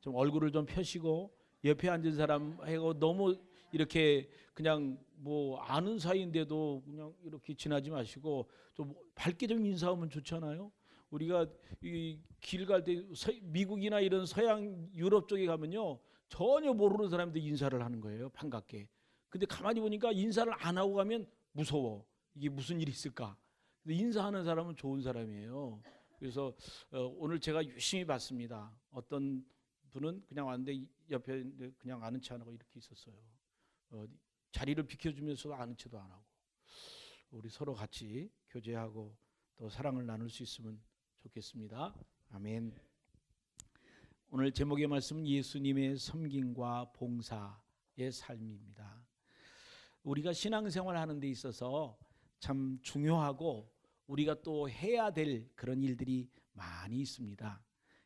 좀 얼굴을 좀 펴시고 옆에 앉은 사람하고 너무 이렇게 그냥 뭐 아는 사이인데도 그냥 이렇게 지나지 마시고 좀 밝게 좀 인사하면 좋잖아요. 우리가 이 길 갈 때 미국이나 이런 서양 유럽 쪽에 가면요 전혀 모르는 사람들 인사를 하는 거예요, 반갑게. 근데 가만히 보니까 인사를 안 하고 가면 무서워. 이게 무슨 일이 있을까? 근데 인사하는 사람은 좋은 사람이에요. 그래서 오늘 제가 유심히 봤습니다. 어떤 분은 그냥 왔는데 옆에 그냥 아는 체 안 하고 이렇게 있었어요. 자리를 비켜주면서도 아는 체도 안 하고. 우리 서로 같이 교제하고 또 사랑을 나눌 수 있으면 좋겠습니다. 아멘. 오늘 제목의 말씀은 예수님의 섬김과 봉사의 삶입니다. 우리가 신앙생활 하는 데 있어서 참 중요하고 우리가 또 해야 될 그런 일들이 많이 있습니다.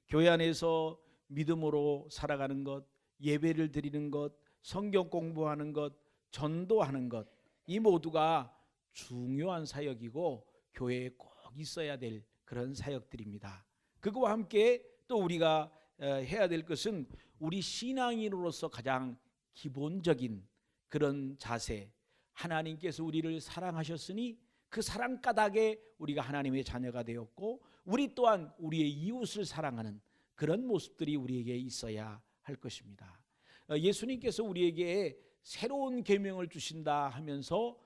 교회 안에서 믿음으로 살아가는 것, 예배를 드리는 것, 성경 공부하는 것, 전도하는 것, 이 모두가 중요한 사역이고 교회에 꼭 있어야 될 그런 사역들입니다. 그거와 함께 또 우리가 해야 될 것은 우리 신앙인으로서 가장 기본적인 그런 자세, 하나님께서 우리를 사랑하셨으니 그 사랑 까닭에 우리가 하나님의 자녀가 되었고 우리 또한 우리의 이웃을 사랑하는 그런 모습들이 우리에게 있어야 할 것입니다. 예수님께서 우리에게 새로운 계명을 주신다 하면서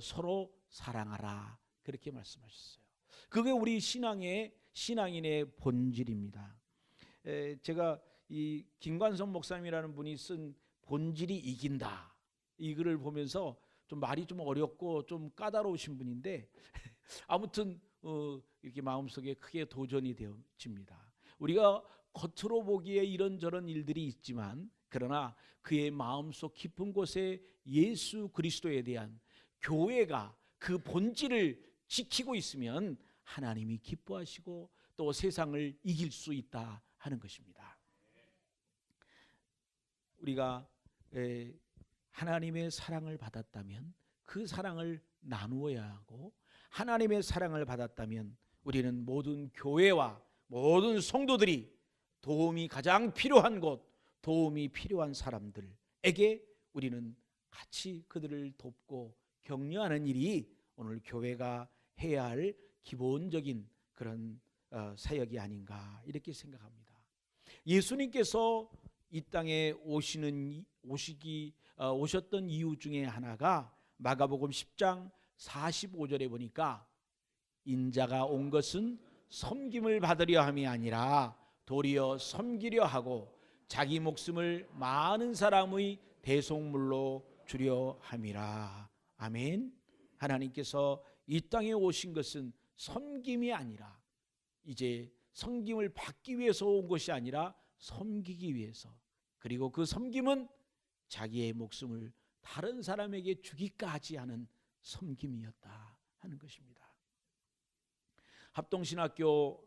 서로 사랑하라 그렇게 말씀하셨어요. 그게 우리 신앙인의 본질입니다. 제가 이 김관성 목사님이라는 분이 쓴 본질이 이긴다 이 글을 보면서 좀 말이 좀 어렵고 좀 까다로우신 분인데 아무튼 이렇게 마음속에 크게 도전이 되어집니다. 우리가 겉으로 보기에 이런저런 일들이 있지만 그러나 그의 마음속 깊은 곳에 예수 그리스도에 대한 교회가 그 본질을 지키고 있으면 하나님이 기뻐하시고 또 세상을 이길 수 있다 하는 것입니다. 우리가 하나님의 사랑을 받았다면 그 사랑을 나누어야 하고 하나님의 사랑을 받았다면 우리는 모든 교회와 모든 성도들이 도움이 가장 필요한 곳, 도움이 필요한 사람들에게 우리는 같이 그들을 돕고 격려하는 일이 오늘 교회가 해야 할 기본적인 그런 사역이 아닌가 이렇게 생각합니다. 예수님께서 이 땅에 오셨던 이유 중에 하나가 마가복음 10장 45절에 보니까 인자가 온 것은 섬김을 받으려 함이 아니라 도리어 섬기려 하고 자기 목숨을 많은 사람의 대속물로 주려 함이라. 아멘. 하나님께서 이 땅에 오신 것은 섬김이 아니라 이제 섬김을 받기 위해서 온 것이 아니라 섬기기 위해서, 그리고 그 섬김은 자기의 목숨을 다른 사람에게 주기까지 하는 섬김이었다 하는 것입니다. 합동신학교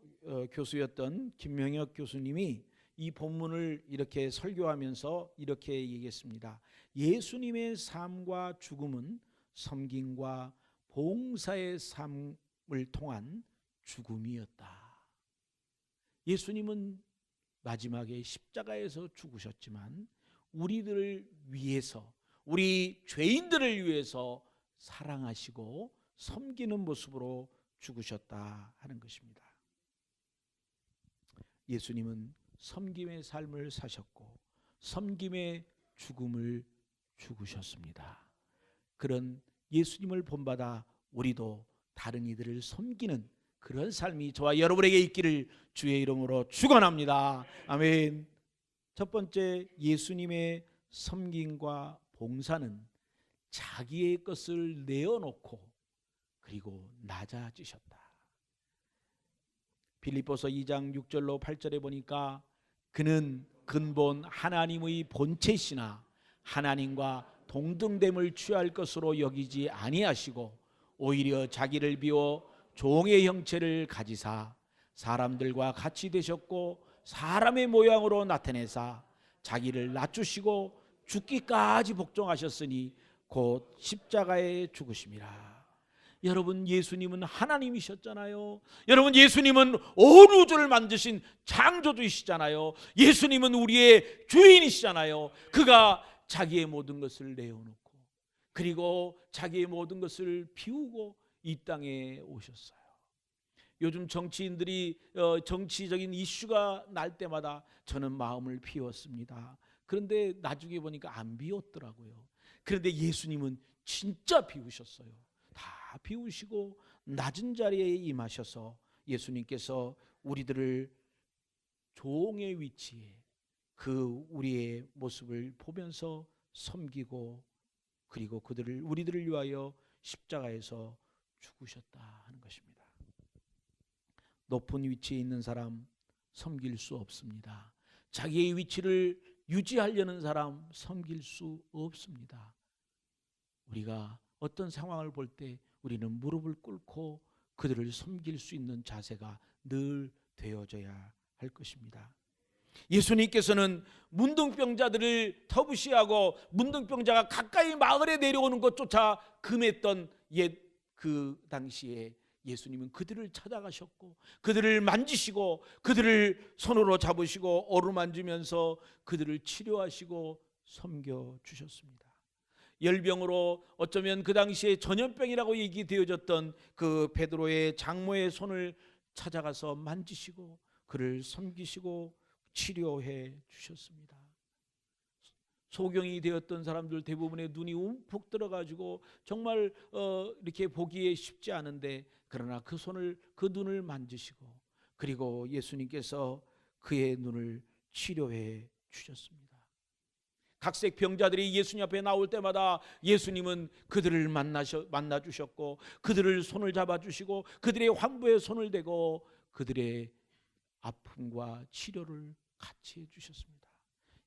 교수였던 김명혁 교수님이 이 본문을 이렇게 설교하면서 이렇게 얘기했습니다. 예수님의 삶과 죽음은 섬김과 봉사의 삶을 통한 죽음이었다. 예수님은 마지막에 십자가에서 죽으셨지만 우리들을 위해서, 우리 죄인들을 위해서 사랑하시고 섬기는 모습으로 죽으셨다 하는 것입니다. 예수님은 섬김의 삶을 사셨고 섬김의 죽음을 죽으셨습니다. 그런 예수님을 본받아 우리도 다른 이들을 섬기는 그런 삶이 저와 여러분에게 있기를 주의 이름으로 축원합니다. 아멘. 첫 번째, 예수님의 섬김과 봉사는 자기의 것을 내어놓고 그리고 낮아지셨다. 빌립보서 2장 6절로 8절에 보니까 그는 근본 하나님의 본체시나 하나님과 동등됨을 취할 것으로 여기지 아니하시고 오히려 자기를 비워 종의 형체를 가지사 사람들과 같이 되셨고 사람의 모양으로 나타내사 자기를 낮추시고 죽기까지 복종하셨으니 곧 십자가에 죽으심이라. 여러분, 예수님은 하나님이셨잖아요. 여러분, 예수님은 온 우주를 만드신 창조주이시잖아요. 예수님은 우리의 주인이시잖아요. 그가 자기의 모든 것을 내어놓고 그리고 자기의 모든 것을 비우고 이 땅에 오셨어요. 요즘 정치인들이 정치적인 이슈가 날 때마다 저는 마음을 비웠습니다. 그런데 나중에 보니까 안 비웠더라고요. 그런데 예수님은 진짜 비우셨어요. 다 비우시고 낮은 자리에 임하셔서 예수님께서 우리들을 종의 위치에 그 우리의 모습을 보면서 섬기고 그리고 우리들을 위하여 십자가에서 죽으셨다 하는 것입니다. 높은 위치에 있는 사람 섬길 수 없습니다. 자기의 위치를 유지하려는 사람 섬길 수 없습니다. 우리가 어떤 상황을 볼 때 우리는 무릎을 꿇고 그들을 섬길 수 있는 자세가 늘 되어져야 할 것입니다. 예수님께서는 문둥병자들을 터부시하고 문둥병자가 가까이 마을에 내려오는 것조차 금했던 그 당시에 예수님은 그들을 찾아가셨고 그들을 만지시고 그들을 손으로 잡으시고 어루만지면서 그들을 치료하시고 섬겨주셨습니다. 열병으로 어쩌면 그 당시에 전염병이라고 얘기되어졌던 그 베드로의 장모의 손을 찾아가서 만지시고 그를 섬기시고 치료해 주셨습니다. 소경이 되었던 사람들 대부분의 눈이 움푹 들어가지고 정말 이렇게 보기에 쉽지 않은데 그러나 그 눈을 만지시고 그리고 예수님께서 그의 눈을 치료해 주셨습니다. 각색 병자들이 예수님 앞에 나올 때마다 예수님은 그들을 만나 주셨고 그들을 손을 잡아 주시고 그들의 환부에 손을 대고 그들의 아픔과 치료를 같이 해 주셨습니다.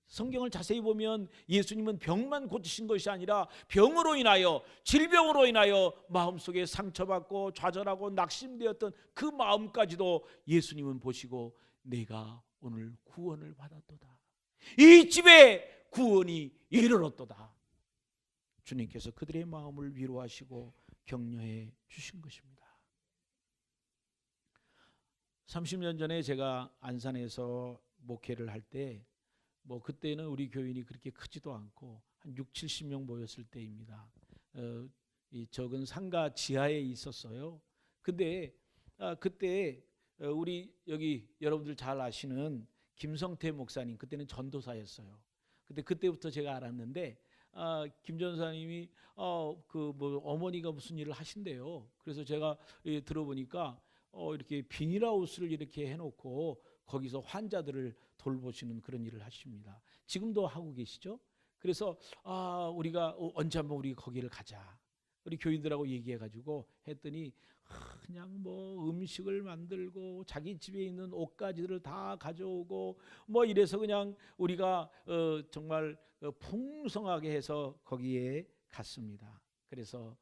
성경을 자세히 보면 예수님은 병만 고치신 것이 아니라 병으로 인하여 질병으로 인하여 마음속에 상처받고 좌절하고 낙심되었던 그 마음까지도 예수님은 보시고 내가 오늘 구원을 받았도다. 이 집에 구원이 이르렀도다. 주님께서 그들의 마음을 위로하시고 격려해 주신 것입니다. 30년 전에 제가 안산에서 목회를 할 때 그때는 우리 교인이 그렇게 크지도 않고 한 6, 70명 모였을 때입니다. 이 적은 상가 지하에 있었어요. 근데 그때 우리 여기 여러분들 잘 아시는 김성태 목사님, 그때는 전도사였어요. 근데 그때부터 제가 알았는데 김 전사님이 어머니가 무슨 일을 하신대요. 그래서 제가 들어보니까 이렇게 비닐하우스를 이렇게 해놓고 거기서 환자들을 돌보시는 그런 일을 하십니다. 지금도 하고 계시죠? 그래서 우리가 언제 한번 우리 거기를 가자. 우리 교인들하고 얘기해가지고 했더니 그냥 음식을 만들고 자기 집에 있는 옷가지를 다 가져오고 이래서 그냥 우리가 정말 풍성하게 해서 거기에 갔습니다. 그래서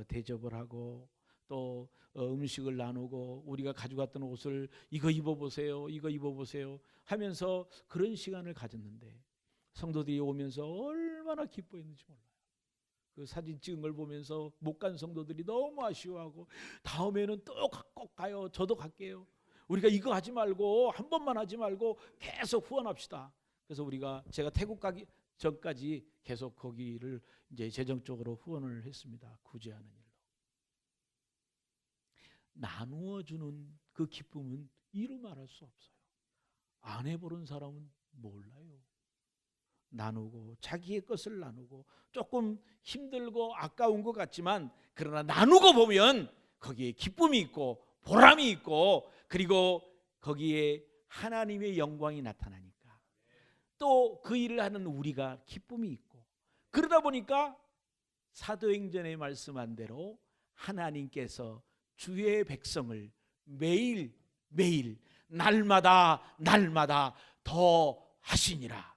대접을 하고 또 음식을 나누고 우리가 가져갔던 옷을 이거 입어보세요, 이거 입어보세요 하면서 그런 시간을 가졌는데 성도들이 오면서 얼마나 기뻐했는지 몰라요. 그 사진 찍은 걸 보면서 못 간 성도들이 너무 아쉬워하고 다음에는 또 꼭 가요. 저도 갈게요. 우리가 이거 하지 말고 한 번만 하지 말고 계속 후원합시다. 그래서 제가 태국 가기 전까지 계속 거기를 이제 재정적으로 후원을 했습니다. 구제하는 일로. 나누어 주는 그 기쁨은 이루 말할 수 없어요. 안 해보는 사람은 몰라요. 나누고 자기의 것을 나누고 조금 힘들고 아까운 것 같지만 그러나 나누고 보면 거기에 기쁨이 있고 보람이 있고 그리고 거기에 하나님의 영광이 나타나니까 또 그 일을 하는 우리가 기쁨이 있고 그러다 보니까 사도행전에 말씀한 대로 하나님께서 주의 백성을 매일 날마다 더 하시니라.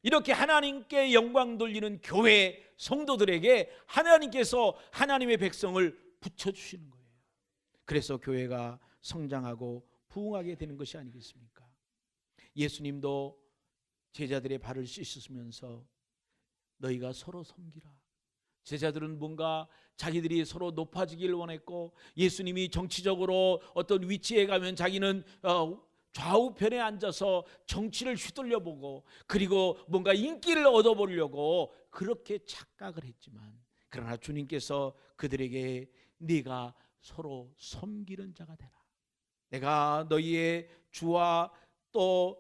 이렇게 하나님께 영광 돌리는 교회 성도들에게 하나님께서 하나님의 백성을 붙여주시는 거예요. 그래서 교회가 성장하고 부흥하게 되는 것이 아니겠습니까? 예수님도 제자들의 발을 씻으면서 너희가 서로 섬기라. 제자들은 뭔가 자기들이 서로 높아지길 원했고, 예수님이 정치적으로 어떤 위치에 가면 자기는 좌우편에 앉아서 정치를 휘둘려 보고, 그리고 뭔가 인기를 얻어보려고 그렇게 착각을 했지만, 그러나 주님께서 그들에게 네가 서로 섬기는 자가 되라. 내가 너희의 주와 또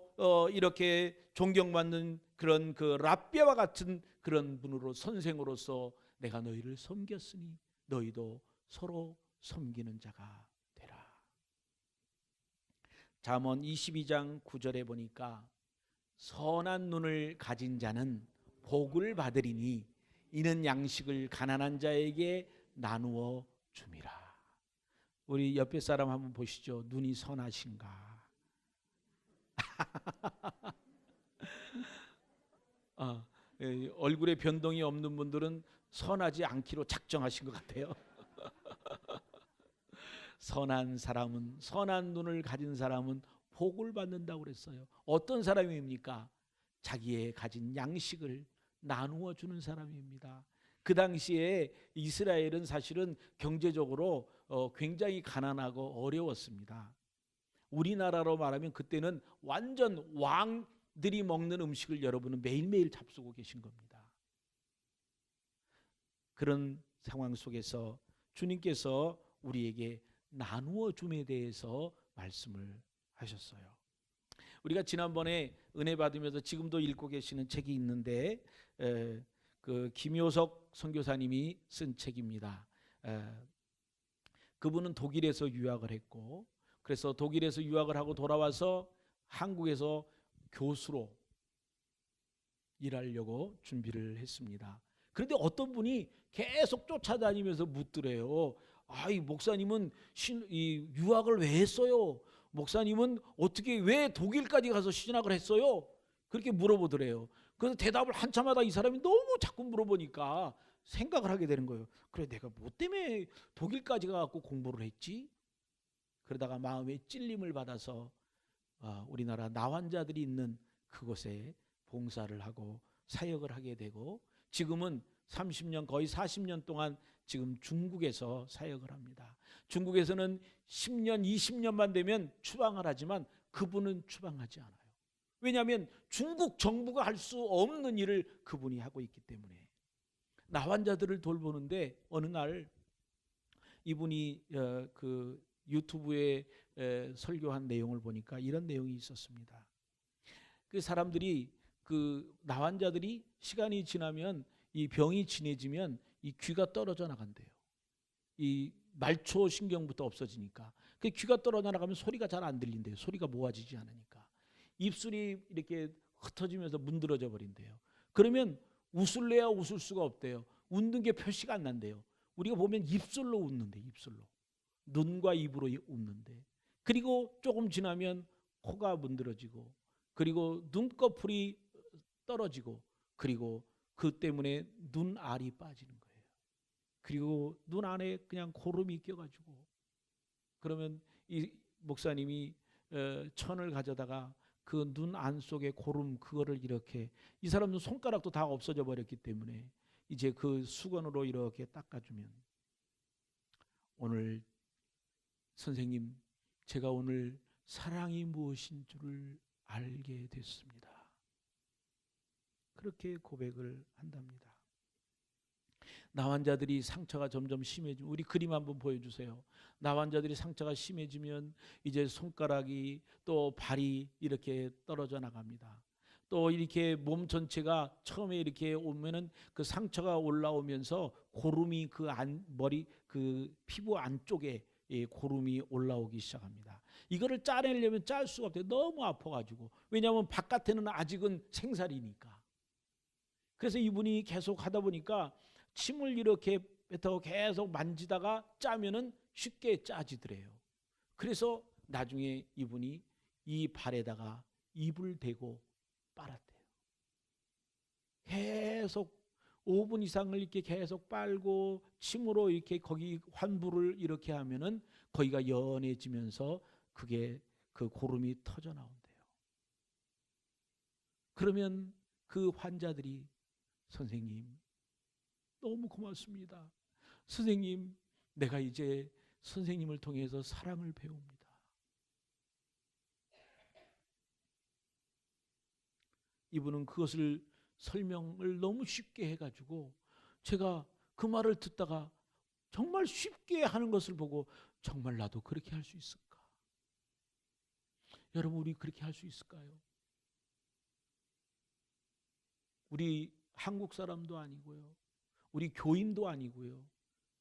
이렇게 존경받는 그런 그 랍비와 같은 그런 분으로, 선생으로서 내가 너희를 섬겼으니 너희도 서로 섬기는 자가 되라. 잠언 22장 9절에 보니까 선한 눈을 가진 자는 복을 받으리니 이는 양식을 가난한 자에게 나누어 줌이라. 우리 옆에 사람 한번 보시죠. 눈이 선하신가? 얼굴에 변동이 없는 분들은 선하지 않기로 작정하신 것 같아요. 선한 사람은, 선한 눈을 가진 사람은 복을 받는다고 그랬어요. 어떤 사람입니까? 자기의 가진 양식을 나누어 주는 사람입니다. 그 당시에 이스라엘은 사실은 경제적으로 굉장히 가난하고 어려웠습니다. 우리나라로 말하면 그때는 완전 왕들이 먹는 음식을 여러분은 매일매일 잡수고 계신 겁니다. 그런 상황 속에서 주님께서 우리에게 나누어 줌에 대해서 말씀을 하셨어요. 우리가 지난번에 은혜 받으면서 지금도 읽고 계시는 책이 있는데, 그 김효석 선교사님이 쓴 책입니다. 그분은 독일에서 유학을 했고, 그래서 독일에서 유학을 하고 돌아와서 한국에서 교수로 일하려고 준비를 했습니다. 그런데 어떤 분이 계속 쫓아다니면서 묻더래요. 이 목사님은 이 유학을 왜 했어요? 목사님은 어떻게 왜 독일까지 가서 신학을 했어요? 그렇게 물어보더래요. 그래서 대답을 한참 하다 이 사람이 너무 자꾸 물어보니까 생각을 하게 되는 거예요. 그래, 내가 뭐 때문에 독일까지 가서 공부를 했지? 그러다가 마음에 찔림을 받아서 우리나라 나환자들이 있는 그곳에 봉사를 하고 사역을 하게 되고, 지금은 30년 거의 40년 동안 지금 중국에서 사역을 합니다. 중국에서는 10년 20년만 되면 추방을 하지만 그분은 추방하지 않아요. 왜냐하면 중국 정부가 할 수 없는 일을 그분이 하고 있기 때문에. 나환자들을 돌보는데 어느 날 이분이 그 유튜브에 설교한 내용을 보니까 이런 내용이 있었습니다. 그 사람들이, 그 나환자들이 시간이 지나면, 이 병이 진해지면 이 귀가 떨어져 나간대요. 이 말초 신경부터 없어지니까. 그 귀가 떨어져 나가면 소리가 잘 안 들린대요. 소리가 모아지지 않으니까. 입술이 이렇게 흩어지면서 문드러져 버린대요. 그러면 웃을래야 웃을 수가 없대요. 웃는 게 표시가 안 난대요. 우리가 보면 입술로 웃는데, 입술로. 눈과 입으로 웃는데. 그리고 조금 지나면 코가 문드러지고, 그리고 눈꺼풀이 떨어지고, 그리고 그 때문에 눈알이 빠지는 거예요. 그리고 눈 안에 그냥 고름이 껴가지고, 그러면 이 목사님이 천을 가져다가 그 눈 안 속에 고름, 그거를 이렇게, 이 사람은 손가락도 다 없어져 버렸기 때문에 이제 그 수건으로 이렇게 닦아주면, 오늘 선생님, 제가 오늘 사랑이 무엇인 줄을 알게 됐습니다. 그렇게 고백을 한답니다. 나환자들이 상처가 점점 심해지면, 우리 그림 한번 보여주세요. 나환자들이 상처가 심해지면 이제 손가락이 또 발이 이렇게 떨어져 나갑니다. 또 이렇게 몸 전체가 처음에 이렇게 오면은 그 상처가 올라오면서 고름이 그 머리 그 피부 안쪽에 고름이 올라오기 시작합니다. 이거를 짜내려면 짤 수가 없대요. 너무 아파가지고. 왜냐하면 바깥에는 아직은 생살이니까. 그래서 이분이 계속 하다 보니까 침을 이렇게 뱉어 계속 만지다가 짜면은 쉽게 짜지더래요. 그래서 나중에 이분이 이 발에다가 입을 대고 빨았대요. 계속 5분 이상을 이렇게 계속 빨고 침으로 이렇게 거기 환부를 이렇게 하면은 거기가 연해지면서 그게 그 고름이 터져 나온대요. 그러면 그 환자들이, 선생님, 너무 고맙습니다. 선생님, 내가 이제 선생님을 통해서 사랑을 배웁니다. 이분은 그것을 설명을 너무 쉽게 해가지고 제가 그 말을 듣다가 정말 쉽게 하는 것을 보고 정말 나도 그렇게 할 수 있을까? 여러분, 우리 그렇게 할 수 있을까요? 우리 한국 사람도 아니고요, 우리 교인도 아니고요,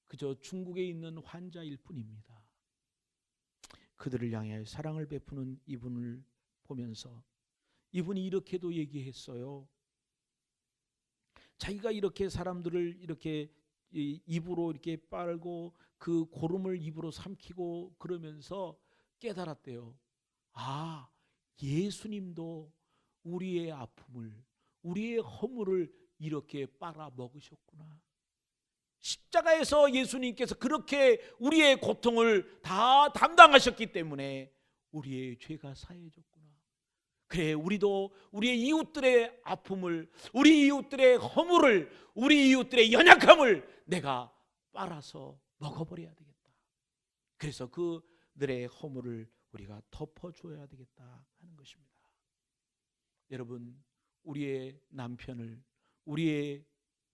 그저 중국에 있는 환자일 뿐입니다. 그들을 향해 사랑을 베푸는 이분을 보면서 이분이 이렇게도 얘기했어요. 자기가 이렇게 사람들을 이렇게 입으로 이렇게 빨고 그 고름을 입으로 삼키고 그러면서 깨달았대요. 아, 예수님도 우리의 아픔을, 우리의 허물을 이렇게 빨아 먹으셨구나. 십자가에서 예수님께서 그렇게 우리의 고통을 다 담당하셨기 때문에 우리의 죄가 사해졌구나. 그래, 우리도 우리의 이웃들의 아픔을, 우리 이웃들의 허물을, 우리 이웃들의 연약함을 내가 빨아서 먹어버려야 되겠다. 그래서 그들의 허물을 우리가 덮어줘야 되겠다 하는 것입니다. 여러분, 우리의 남편을, 우리의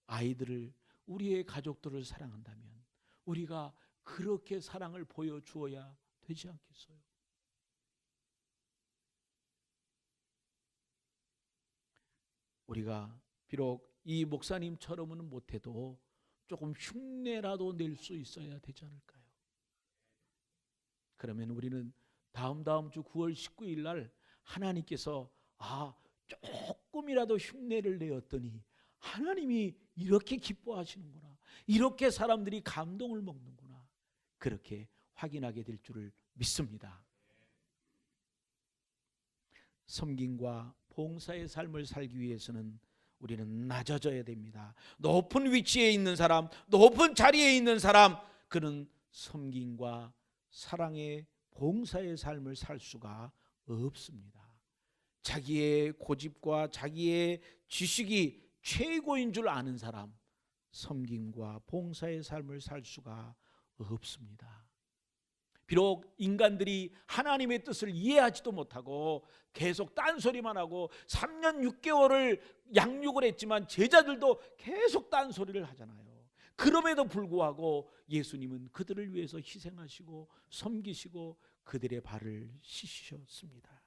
아이들을, 우리의 가족들을 사랑한다면 우리가 그렇게 사랑을 보여주어야 되지 않겠어요? 우리가 비록 이 목사님처럼은 못해도 조금 흉내라도 낼 수 있어야 되지 않을까요? 그러면 우리는 다음 주 9월 19일 날 하나님께서 조금이라도 흉내를 내었더니 하나님이 이렇게 기뻐하시는구나, 이렇게 사람들이 감동을 먹는구나, 그렇게 확인하게 될 줄을 믿습니다. 섬김과 봉사의 삶을 살기 위해서는 우리는 낮아져야 됩니다. 높은 위치에 있는 사람, 높은 자리에 있는 사람, 그는 섬김과 사랑의 봉사의 삶을 살 수가 없습니다. 자기의 고집과 자기의 지식이 최고인 줄 아는 사람, 섬김과 봉사의 삶을 살 수가 없습니다. 비록 인간들이 하나님의 뜻을 이해하지도 못하고 계속 딴소리만 하고 3년 6개월을 양육을 했지만 제자들도 계속 딴소리를 하잖아요. 그럼에도 불구하고 예수님은 그들을 위해서 희생하시고 섬기시고 그들의 발을 씻으셨습니다.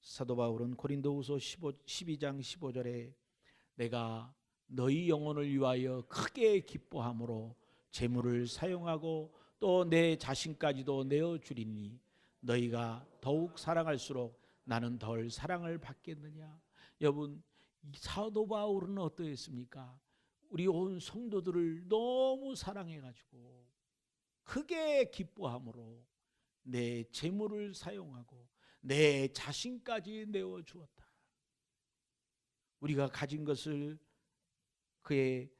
사도 바울은 고린도후서 12장 15절에 내가 너희 영혼을 위하여 크게 기뻐함으로 재물을 사용하고 또 내 자신까지도 내어주리니 너희가 더욱 사랑할수록 나는 덜 사랑을 받겠느냐. 여러분, 사도 바울은 어떠했습니까? 우리 온 성도들을 너무 사랑해가지고 크게 기뻐함으로 내 재물을 사용하고 내 자신까지 내어주었다. 우리가 가진 것을 그의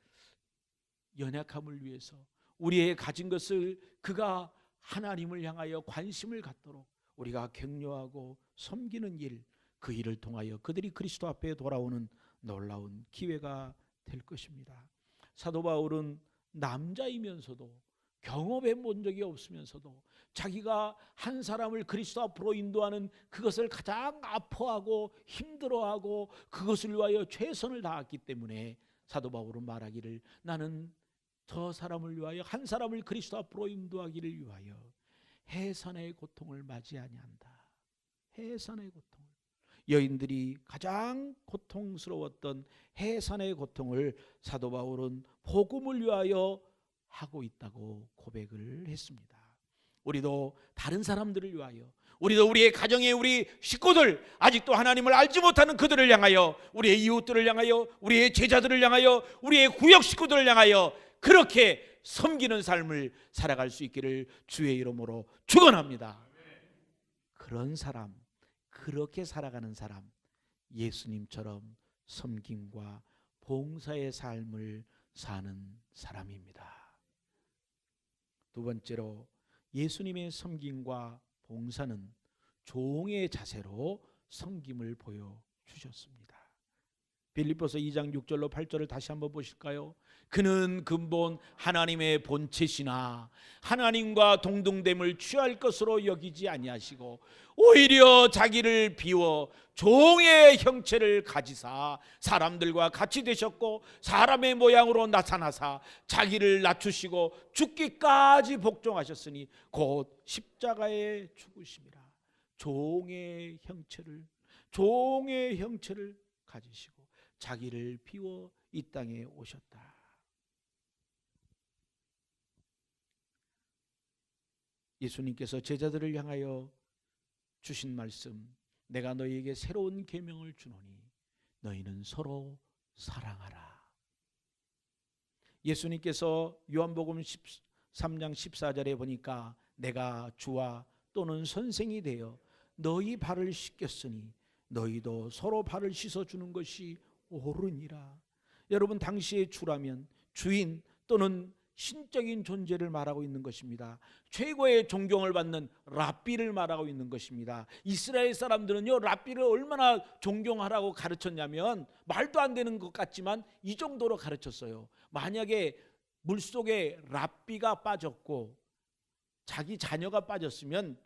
연약함을 위해서, 우리의 가진 것을 그가 하나님을 향하여 관심을 갖도록 우리가 격려하고 섬기는 일, 그 일을 통하여 그들이 그리스도 앞에 돌아오는 놀라운 기회가 될 것입니다. 사도 바울은 남자이면서도 경험해 본 적이 없으면서도 자기가 한 사람을 그리스도 앞으로 인도하는 그것을 가장 아파하고 힘들어하고 그것을 위하여 최선을 다했기 때문에 사도 바울은 말하기를 나는 저 사람을 위하여, 한 사람을 그리스도 앞으로 인도하기를 위하여 해산의 고통을 맞이 아니한다. 해산의 고통, 여인들이 가장 고통스러웠던 해산의 고통을 사도 바울은 복음을 위하여 하고 있다고 고백을 했습니다. 우리도 다른 사람들을 위하여, 우리도 우리의 가정에 우리 식구들, 아직도 하나님을 알지 못하는 그들을 향하여, 우리의 이웃들을 향하여, 우리의 제자들을 향하여, 우리의 구역 식구들을 향하여 그렇게 섬기는 삶을 살아갈 수 있기를 주의 이름으로 축원합니다. 그런 사람, 그렇게 살아가는 사람, 예수님처럼 섬김과 봉사의 삶을 사는 사람입니다. 두 번째로 예수님의 섬김과 봉사는 종의 자세로 섬김을 보여주셨습니다. 빌립보서 2장 6절로 8절을 다시 한번 보실까요? 그는 근본 하나님의 본체시나 하나님과 동등됨을 취할 것으로 여기지 아니하시고 오히려 자기를 비워 종의 형체를 가지사 사람들과 같이 되셨고 사람의 모양으로 나타나사 자기를 낮추시고 죽기까지 복종하셨으니 곧 십자가에 죽으심이라. 종의 형체를 가지시고 자기를 비워 이 땅에 오셨다. 예수님께서 제자들을 향하여 주신 말씀, 내가 너희에게 새로운 계명을 주노니 너희는 서로 사랑하라. 예수님께서 요한복음 13장 14절에 보니까 내가 주와 또는 선생이 되어 너희 발을 씻겼으니 너희도 서로 발을 씻어주는 것이 옳으니라. 여러분, 당시의 주라면 주인 또는 신적인 존재를 말하고 있는 것입니다. 최고의 존경을 받는 랍비를 말하고 있는 것입니다. 이스라엘 사람들은요, 랍비를 얼마나 존경하라고 가르쳤냐면 말도 안 되는 것 같지만 이 정도로 가르쳤어요. 만약에 물속에 랍비가 빠졌고 자기 자녀가 빠졌으면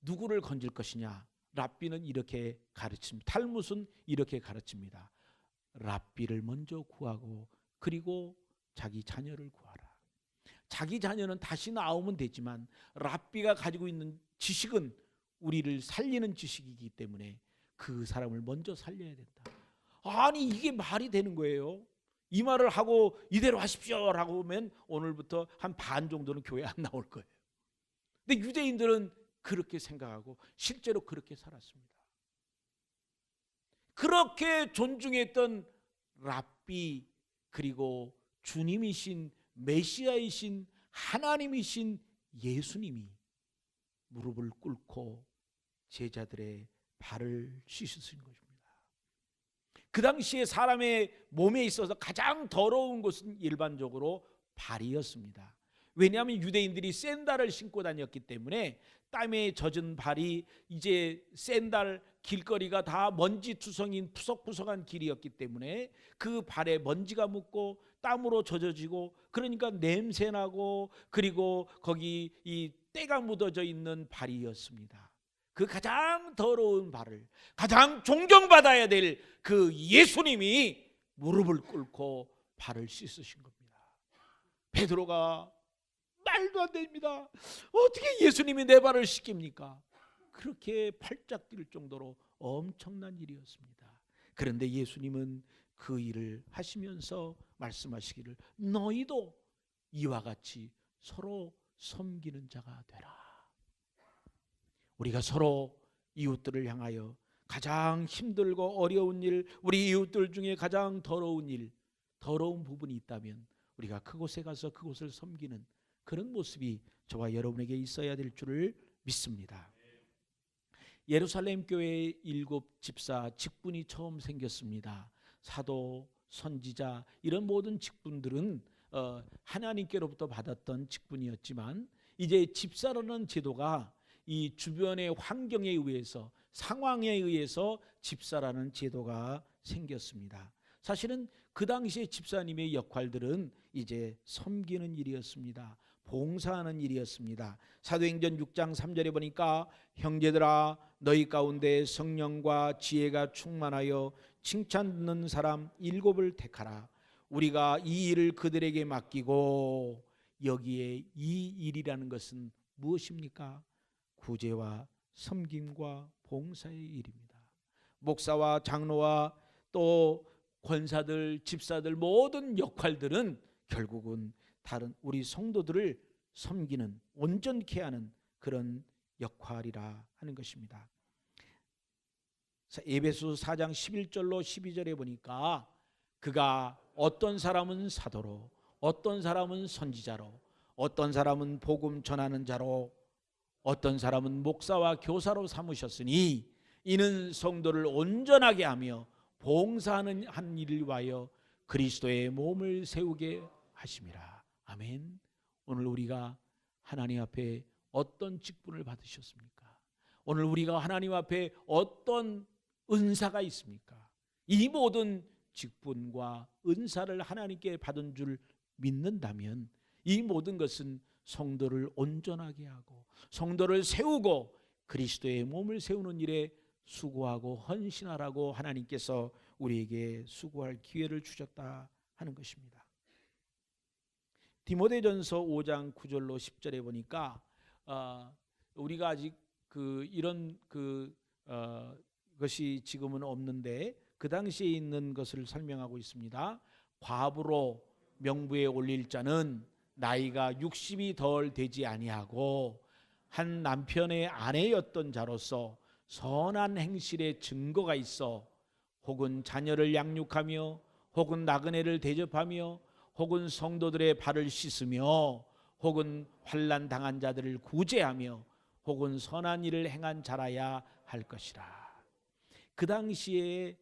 누구를 건질 것이냐? 랍비는 이렇게 가르칩니다. 탈무스는 이렇게 가르칩니다. 랍비를 먼저 구하고 그리고 자기 자녀를 구하라. 자기 자녀는 다시 나오면 되지만 랍비가 가지고 있는 지식은 우리를 살리는 지식이기 때문에 그 사람을 먼저 살려야 된다. 아니, 이게 말이 되는 거예요? 이 말을 하고 이대로 하십시오라고 하면 오늘부터 한 반 정도는 교회 안 나올 거예요. 근데 유대인들은 그렇게 생각하고 실제로 그렇게 살았습니다. 그렇게 존중했던 랍비, 그리고 주님이신 메시아이신 하나님이신 예수님이 무릎을 꿇고 제자들의 발을 씻으신 것입니다. 그 당시에 사람의 몸에 있어서 가장 더러운 것은 일반적으로 발이었습니다. 왜냐하면 유대인들이 샌들을 신고 다녔기 때문에 땀에 젖은 발이 이제 샌들 길거리가 다 먼지투성인 푸석푸석한 길이었기 때문에 그 발에 먼지가 묻고 땀으로 젖어지고 그러니까 냄새나고 그리고 거기 이 때가 묻어져 있는 발이었습니다. 그 가장 더러운 발을 가장 존경받아야 될 그 예수님이 무릎을 꿇고 발을 씻으신 겁니다. 베드로가 말도 안 됩니다. 어떻게 예수님이 내 발을 씻깁니까? 그렇게 팔짝 뛸 정도로 엄청난 일이었습니다. 그런데 예수님은 그 일을 하시면서 말씀하시기를 너희도 이와 같이 서로 섬기는 자가 되라. 우리가 서로 이웃들을 향하여 가장 힘들고 어려운 일, 우리 이웃들 중에 가장 더러운 일, 더러운 부분이 있다면 우리가 그곳에 가서 그곳을 섬기는 그런 모습이 저와 여러분에게 있어야 될 줄을 믿습니다. 예루살렘 교회의 7 집사 직분이 처음 생겼습니다. 사도, 선지자 이런 모든 직분들은 하나님께로부터 받았던 직분이었지만 이제 집사라는 제도가 이 주변의 환경에 의해서 상황에 의해서 집사라는 제도가 생겼습니다. 사실은 그 당시에 집사님의 역할들은 이제 섬기는 일이었습니다. 봉사하는 일이었습니다. 사도행전 6장 3절에 보니까 형제들아 너희 가운데 성령과 지혜가 충만하여 칭찬 듣는 사람 7을 택하라. 우리가 이 일을 그들에게 맡기고 여기에 이 일이라는 것은 무엇입니까? 구제와 섬김과 봉사의 일입니다. 목사와 장로와 또 권사들, 집사들 모든 역할들은 결국은 다른 우리 성도들을 섬기는 온전케 하는 그런 역할이라 하는 것입니다. 에베소 4장 11절로 12절에 보니까 그가 어떤 사람은 사도로 어떤 사람은 선지자로 어떤 사람은 복음 전하는 자로 어떤 사람은 목사와 교사로 삼으셨으니 이는 성도를 온전하게 하며 봉사하는 한 일을 위하여 그리스도의 몸을 세우게 하심이라. 아멘. 오늘 우리가 하나님 앞에 어떤 직분을 받으셨습니까? 오늘 우리가 하나님 앞에 어떤 은사가 있습니까? 이 모든 직분과 은사를 하나님께 받은 줄 믿는다면 이 모든 것은 성도를 온전하게 하고 성도를 세우고 그리스도의 몸을 세우는 일에 수고하고 헌신하라고 하나님께서 우리에게 수고할 기회를 주셨다 하는 것입니다. 디모데전서 5장 9절로 10절에 보니까 우리가 아직 이런 것이 지금은 없는데 그 당시에 있는 것을 설명하고 있습니다. 과부로 명부에 올릴 자는 나이가 60이 덜 되지 아니하고 한 남편의 아내였던 자로서 선한 행실의 증거가 있어 혹은 자녀를 양육하며 혹은 나그네를 대접하며 혹은 성도들의 발을 씻으며 혹은 환난 당한 자들을 구제하며 혹은 선한 일을 행한 자라야 할 것이라. 그 당시에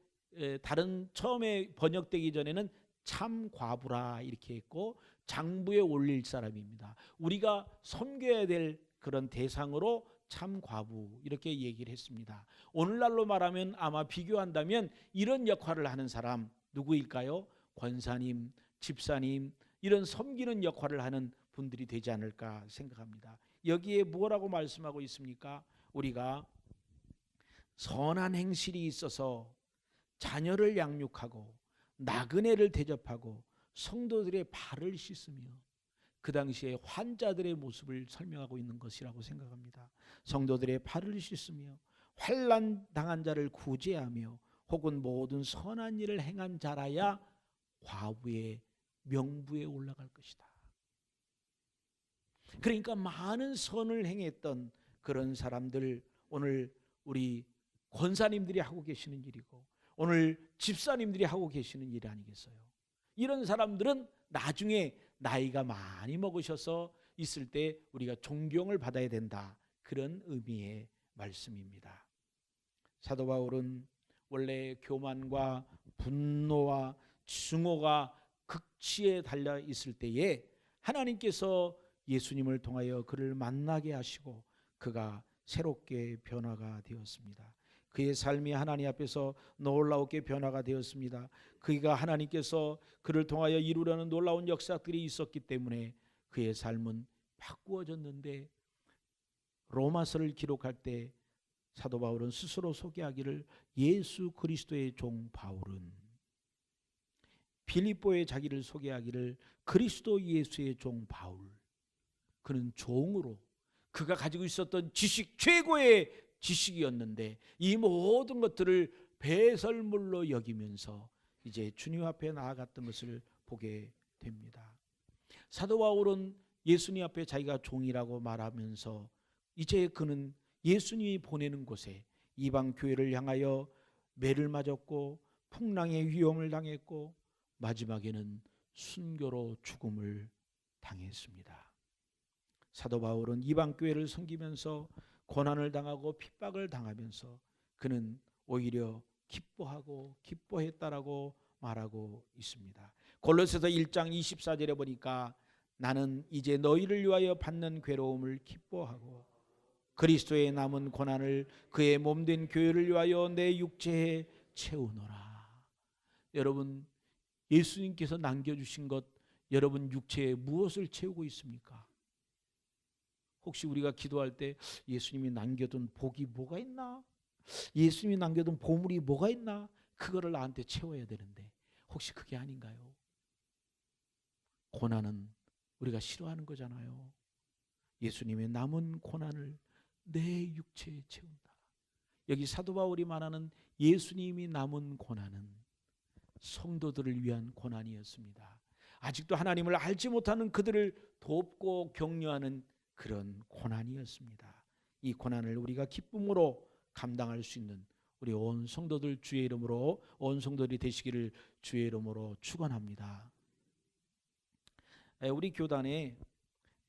다른 처음에 번역되기 전에는 참 과부라 이렇게 했고 장부에 올릴 사람입니다. 우리가 섬겨야 될 그런 대상으로 참 과부 이렇게 얘기를 했습니다. 오늘날로 말하면 아마 비교한다면 이런 역할을 하는 사람 누구일까요? 권사님, 집사님 이런 섬기는 역할을 하는 분들이 되지 않을까 생각합니다. 여기에 뭐라고 말씀하고 있습니까? 우리가 선한 행실이 있어서 자녀를 양육하고 나그네를 대접하고 성도들의 발을 씻으며 그 당시에 환자들의 모습을 설명하고 있는 것이라고 생각합니다. 성도들의 발을 씻으며 환난 당한 자를 구제하며 혹은 모든 선한 일을 행한 자라야 과부의 명부에 올라갈 것이다. 그러니까 많은 선을 행했던 그런 사람들 오늘 우리 권사님들이 하고 계시는 일이고 오늘 집사님들이 하고 계시는 일 아니겠어요? 이런 사람들은 나중에 나이가 많이 먹으셔서 있을 때 우리가 존경을 받아야 된다. 그런 의미의 말씀입니다. 사도 바울은 원래 교만과 분노와 증오가 극치에 달려 있을 때에 하나님께서 예수님을 통하여 그를 만나게 하시고 그가 새롭게 변화가 되었습니다. 그의 삶이 하나님 앞에서 놀라웠게 변화가 되었습니다. 그가 하나님께서 그를 통하여 이루려는 놀라운 역사들이 있었기 때문에 그의 삶은 바꾸어졌는데 로마서를 기록할 때 사도 바울은 스스로 소개하기를 예수 그리스도의 종 바울은 빌립보에 자기를 소개하기를 그리스도 예수의 종 바울 그는 종으로 그가 가지고 있었던 지식 최고의 지식이었는데 이 모든 것들을 배설물로 여기면서 이제 주님 앞에 나아갔던 것을 보게 됩니다. 사도 바울은 예수님 앞에 자기가 종이라고 말하면서 이제 그는 예수님이 보내는 곳에 이방 교회를 향하여 매를 맞았고 풍랑의 위험을 당했고 마지막에는 순교로 죽음을 당했습니다. 사도 바울은 이방 교회를 섬기면서 고난을 당하고 핍박을 당하면서 그는 오히려 기뻐하고 기뻐했다라고 말하고 있습니다. 골로새서 1장 24절에 보니까 나는 이제 너희를 위하여 받는 괴로움을 기뻐하고 그리스도의 남은 고난을 그의 몸된 교회를 위하여 내 육체에 채우노라. 여러분 예수님께서 남겨주신 것 여러분 육체에 무엇을 채우고 있습니까? 혹시 우리가 기도할 때 예수님이 남겨둔 복이 뭐가 있나? 예수님이 남겨둔 보물이 뭐가 있나? 그거를 나한테 채워야 되는데 혹시 그게 아닌가요? 고난은 우리가 싫어하는 거잖아요. 예수님의 남은 고난을 내 육체에 채운다. 여기 사도 바울이 말하는 예수님이 남은 고난은 성도들을 위한 고난이었습니다. 아직도 하나님을 알지 못하는 그들을 돕고 격려하는 그런 고난이었습니다. 이 고난을 우리가 기쁨으로 감당할 수 있는 우리 온 성도들 주의 이름으로 온 성도들이 되시기를 주의 이름으로 축원합니다. 우리 교단에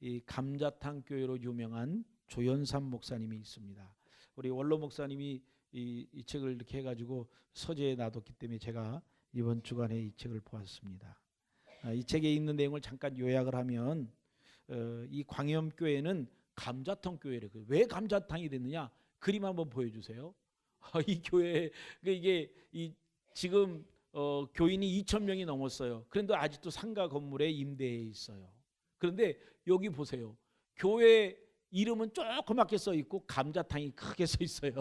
이 감자탕 교회로 유명한 조연삼 목사님이 있습니다. 우리 원로 목사님이 이 책을 이렇게 해가지고 서재에 놔뒀기 때문에 제가 이번 주간에 이 책을 보았습니다. 이 책에 있는 내용을 잠깐 요약을 하면 이 광염교회는 감자탕 교회래요. 왜 감자탕이 됐느냐? 그림 한번 보여주세요. 이 교회 이게 지금 교인이 2,000명이 넘었어요. 그런데 아직도 상가 건물에 임대해 있어요. 그런데 여기 보세요. 교회 이름은 조그맣게 써 있고 감자탕이 크게 써 있어요.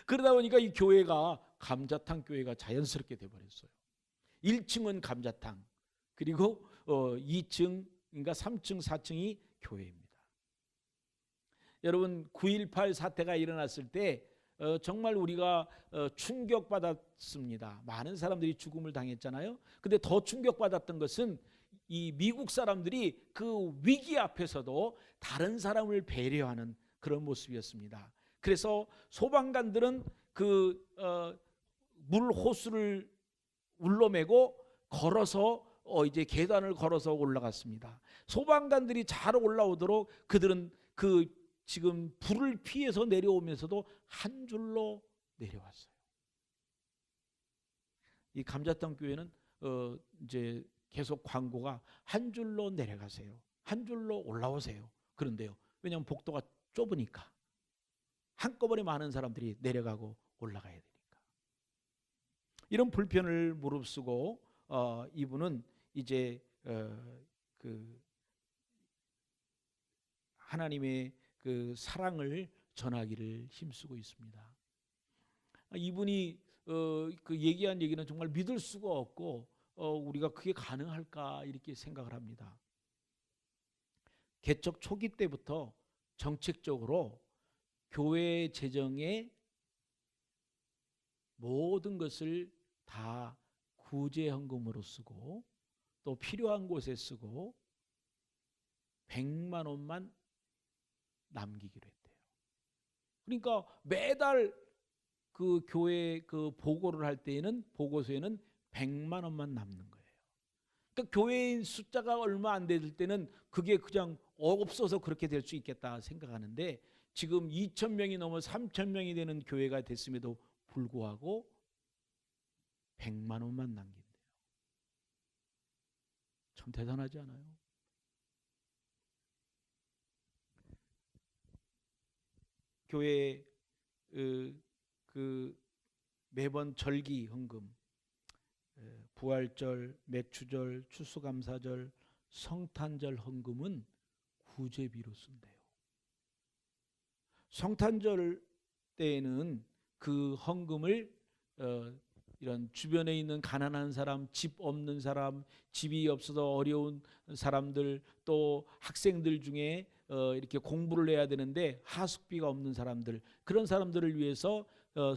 그러다 보니까 이 교회가 감자탕 교회가 자연스럽게 돼버렸어요. 1층은 감자탕, 그리고 2층인가 3층, 4층이 교회입니다. 여러분 9.18 사태가 일어났을 때 정말 우리가 충격받았습니다. 많은 사람들이 죽음을 당했잖아요. 근데 더 충격받았던 것은 이 미국 사람들이 그 위기 앞에서도 다른 사람을 배려하는 그런 모습이었습니다. 그래서 소방관들은 그 물 호수를 울러매고 걸어서 이제 계단을 걸어서 올라갔습니다. 소방관들이 잘 올라오도록 그들은 그 지금 불을 피해서 내려오면서도 한 줄로 내려왔어요. 이 감자탕 교회는 이제 계속 광고가 한 줄로 내려가세요. 한 줄로 올라오세요. 그런데요. 왜냐하면 복도가 좁으니까 한꺼번에 많은 사람들이 내려가고 올라가야 되니까. 이런 불편을 무릅쓰고 이분은 이제 그 하나님의 그 사랑을 전하기를 힘쓰고 있습니다. 이분이 그 얘기한 얘기는 정말 믿을 수가 없고 우리가 그게 가능할까 이렇게 생각을 합니다. 개척 초기 때부터 정책적으로 교회 재정의 모든 것을 다 구제헌금으로 쓰고 또 필요한 곳에 쓰고 100만 원만 남기기로 했대요. 그러니까 매달 그 교회 그 보고를 할 때에는 보고서에는 100만 원만 남는 거예요. 그러니까 교회인 숫자가 얼마 안 될 때는 그게 그냥 없어서 그렇게 될 수 있겠다 생각하는데 지금 2,000명이 넘어 3,000명이 되는 교회가 됐음에도 불구하고 100만 원만 남긴대요. 참 대단하지 않아요? 교회 그 매번 절기 헌금, 부활절, 맥추절, 추수감사절, 성탄절 헌금은 구제비로 쓴대요. 성탄절 때에는 그 헌금을 이런 주변에 있는 가난한 사람, 집 없는 사람, 집이 없어서 어려운 사람들, 또 학생들 중에 이렇게 공부를 해야 되는데 하숙비가 없는 사람들, 그런 사람들을 위해서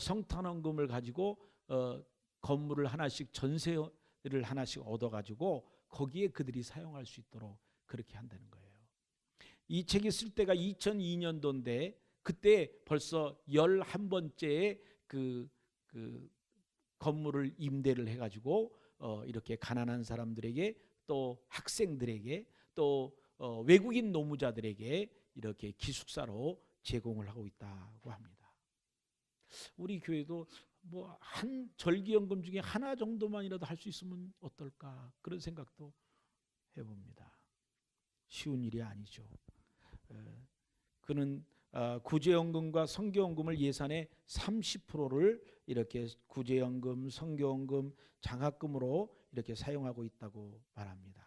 성탄헌금을 가지고 건물을 하나씩, 전세를 하나씩 얻어가지고 거기에 그들이 사용할 수 있도록 그렇게 한다는 거예요. 이 책이 쓸 때가 2002년도인데 그때 벌써 11번째의 그 건물을 임대를 해가지고 이렇게 가난한 사람들에게 또 학생들에게 또 외국인 노무자들에게 이렇게 기숙사로 제공을 하고 있다고 합니다. 우리 교회도 뭐 한 절기연금 중에 하나 정도만이라도 할 수 있으면 어떨까 그런 생각도 해봅니다. 쉬운 일이 아니죠. 그는 구제연금과 성교연금을 예산의 30%를 이렇게 구제연금, 성교연금, 장학금으로 이렇게 사용하고 있다고 말합니다.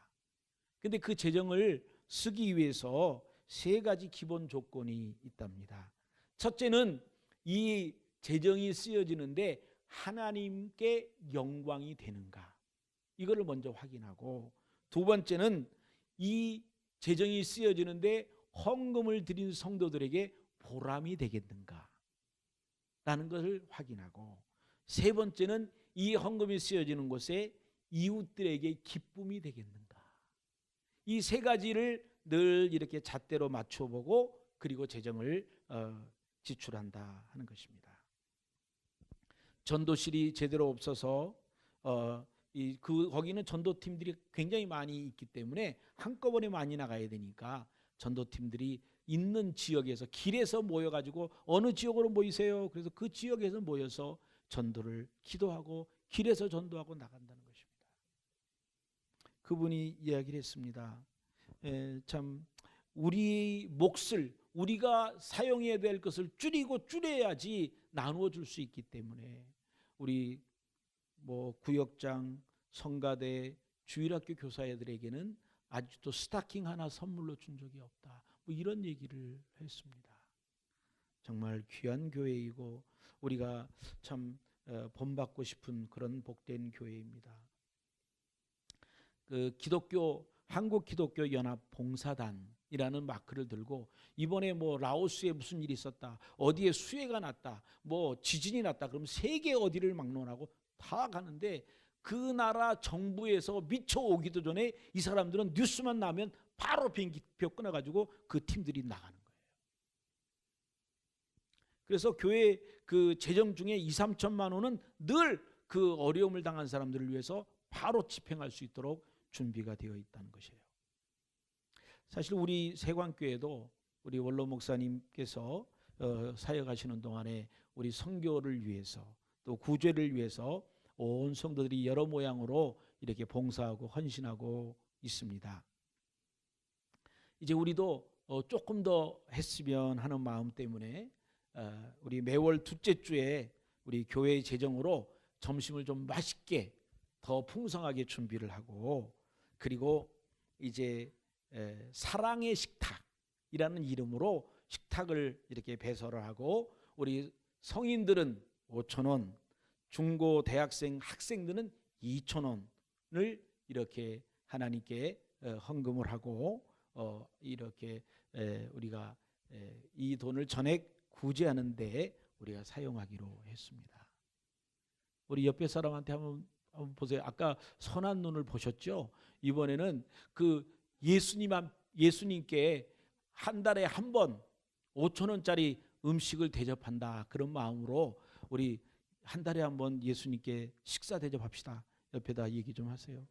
그런데 그 재정을 쓰기 위해서 세 가지 기본 조건이 있답니다. 첫째는 이 재정이 쓰여지는데 하나님께 영광이 되는가, 이거를 먼저 확인하고, 두 번째는 이 재정이 쓰여지는데 헌금을 드린 성도들에게 보람이 되겠는가 라는 것을 확인하고, 세 번째는 이 헌금이 쓰여지는 곳에 이웃들에게 기쁨이 되겠는가. 이 세 가지를 늘 이렇게 잣대로 맞춰보고 그리고 재정을 지출한다 하는 것입니다. 전도실이 제대로 없어서 거기는 전도팀들이 굉장히 많이 있기 때문에 한꺼번에 많이 나가야 되니까 전도팀들이 있는 지역에서 길에서 모여가지고 어느 지역으로 모이세요. 그래서 그 지역에서 모여서 전도를 기도하고 길에서 전도하고 나간다는 것입니다. 그분이 이야기를 했습니다. 참 우리 몫을, 우리가 사용해야 될 것을 줄여야지 나누어 줄 수 있기 때문에 우리 뭐 구역장, 성가대, 주일학교 교사애들에게는 아직도 스타킹 하나 선물로 준 적이 없다. 뭐 이런 얘기를 했습니다. 정말 귀한 교회이고 우리가 참 본받고 싶은 그런 복된 교회입니다. 그 한국 기독교 연합 봉사단이라는 마크를 들고 이번에 뭐 라오스에 무슨 일이 있었다, 어디에 수해가 났다, 뭐 지진이 났다, 그럼 세계 어디를 막론하고 다 가는데 그 나라 정부에서 미처 오기도 전에 이 사람들은 뉴스만 나면 바로 비행기표 끊어가지고 그 팀들이 나가는 거예요. 그래서 교회 그 재정 중에 2, 3천만 원은 늘 그 어려움을 당한 사람들을 위해서 바로 집행할 수 있도록 준비가 되어 있다는 것이에요. 사실 우리 세관교회도 우리 원로 목사님께서 사역하시는 동안에 우리 선교를 위해서 또 구제를 위해서 온 성도들이 여러 모양으로 이렇게 봉사하고 헌신하고 있습니다. 이제 우리도 조금 더 했으면 하는 마음 때문에 우리 매월 둘째 주에 우리 교회 재정으로 점심을 좀 맛있게 더 풍성하게 준비를 하고, 그리고 이제 사랑의 식탁이라는 이름으로 식탁을 이렇게 배설을 하고, 우리 성인들은 5,000원, 중고 대학생 학생들은 2,000원을 이렇게 하나님께 헌금을 하고 이렇게 우리가 이 돈을 전액 구제하는 데 우리가 사용하기로 했습니다. 우리 옆에 사람한테 한번 보세요. 아까 선한 눈을 보셨죠? 이번에는 그 예수님께 한 달에 한 번 5,000원짜리 음식을 대접한다, 그런 마음으로 우리 한 달에 한 번 예수님께 식사 대접합시다. 옆에다 얘기 좀 하세요.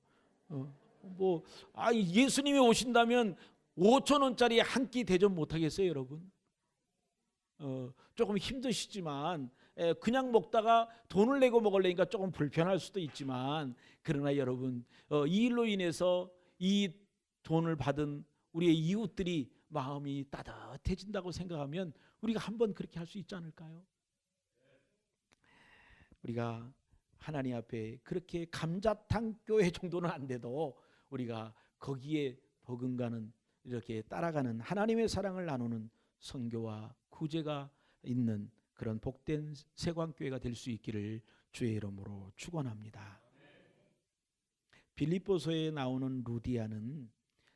예수님이 오신다면 5,000원짜리 한 끼 대접 못 하겠어요, 여러분? 조금 힘드시지만 그냥 먹다가 돈을 내고 먹으려니까 조금 불편할 수도 있지만, 그러나 여러분 이 일로 인해서 이 돈을 받은 우리의 이웃들이 마음이 따뜻해진다고 생각하면 우리가 한번 그렇게 할 수 있지 않을까요? 우리가 하나님 앞에 그렇게 감자탕 교회 정도는 안 돼도 우리가 거기에 버금가는, 이렇게 따라가는 하나님의 사랑을 나누는 선교와 구제가 있는 그런 복된 세관교회가 될 수 있기를 주의 이름으로 축원합니다. 빌립보서에 나오는 루디아는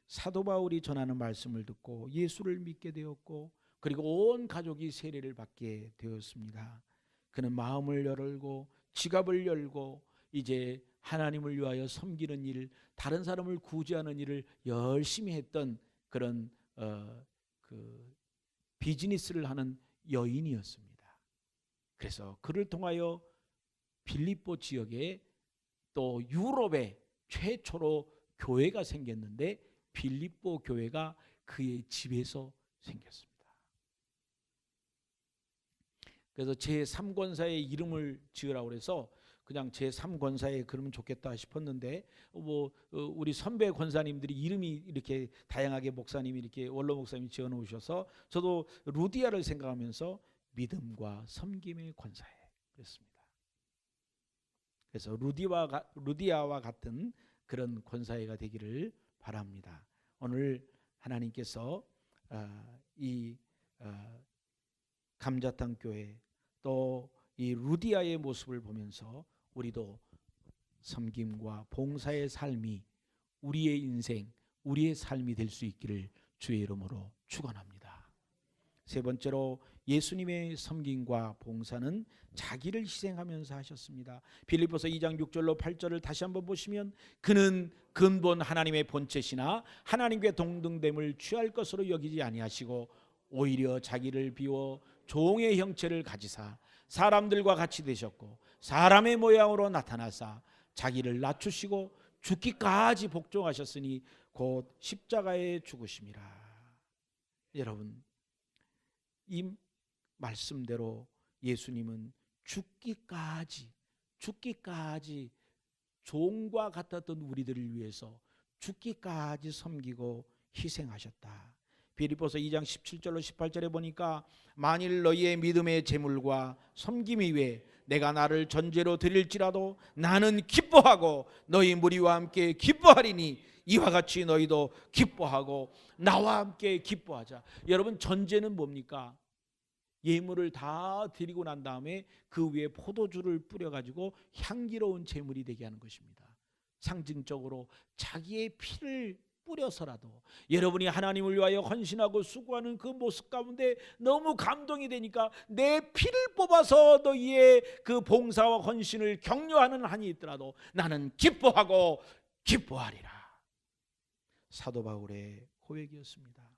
사도 바울이 전하는 말씀을 듣고 예수를 믿게 되었고, 그리고 온 가족이 세례를 받게 되었습니다. 그는 마음을 열고 지갑을 열고 이제 하나님을 위하여 섬기는 일, 다른 사람을 구제하는 일을 열심히 했던 그런 그 비즈니스를 하는 여인이었습니다. 그래서 그를 통하여 빌립보 지역에 또 유럽에 최초로 교회가 생겼는데 빌립보 교회가 그의 집에서 생겼습니다. 그래서 제3권사의 이름을 지으라고 해서 그냥 제3권사에 그러면 좋겠다 싶었는데 우리 선배 권사님들이 이름이 이렇게 다양하게 목사님이 이렇게 원로 목사님이 지어 놓으셔서 저도 루디아를 생각하면서 믿음과 섬김의 권사에 그랬습니다. 그래서 루디아와 같은 그런 권사회가 되기를 바랍니다. 오늘 하나님께서 이 감자탕 교회 또 이 루디아의 모습을 보면서 우리도 섬김과 봉사의 삶이 우리의 인생, 우리의 삶이 될 수 있기를 주의 이름으로 축원합니다. 세 번째로 예수님의 섬김과 봉사는 자기를 희생하면서 하셨습니다. 빌립보서 2장 6절로 8절을 다시 한번 보시면, 그는 근본 하나님의 본체시나 하나님께 동등됨을 취할 것으로 여기지 아니하시고 오히려 자기를 비워 종의 형체를 가지사 사람들과 같이 되셨고 사람의 모양으로 나타나사 자기를 낮추시고 죽기까지 복종하셨으니 곧 십자가에 죽으심이라. 여러분, 이 말씀대로 예수님은 죽기까지 종과 같았던 우리들을 위해서 죽기까지 섬기고 희생하셨다. 빌립보서 2장 17절로 18절에 보니까 만일 너희의 믿음의 제물과 섬김이 외에 내가 나를 전제로 드릴지라도 나는 기뻐하고 너희 무리와 함께 기뻐하리니 이와 같이 너희도 기뻐하고 나와 함께 기뻐하자. 여러분, 전제는 뭡니까? 예물을 다 드리고 난 다음에 그 위에 포도주를 뿌려가지고 향기로운 제물이 되게 하는 것입니다. 상징적으로 자기의 피를 뿌려서라도 여러분이 하나님을 위하여 헌신하고 수고하는 그 모습 가운데 너무 감동이 되니까 내 피를 뽑아서 너희의 그 봉사와 헌신을 격려하는 한이 있더라도 나는 기뻐하고 기뻐하리라. 사도 바울의 고백이었습니다.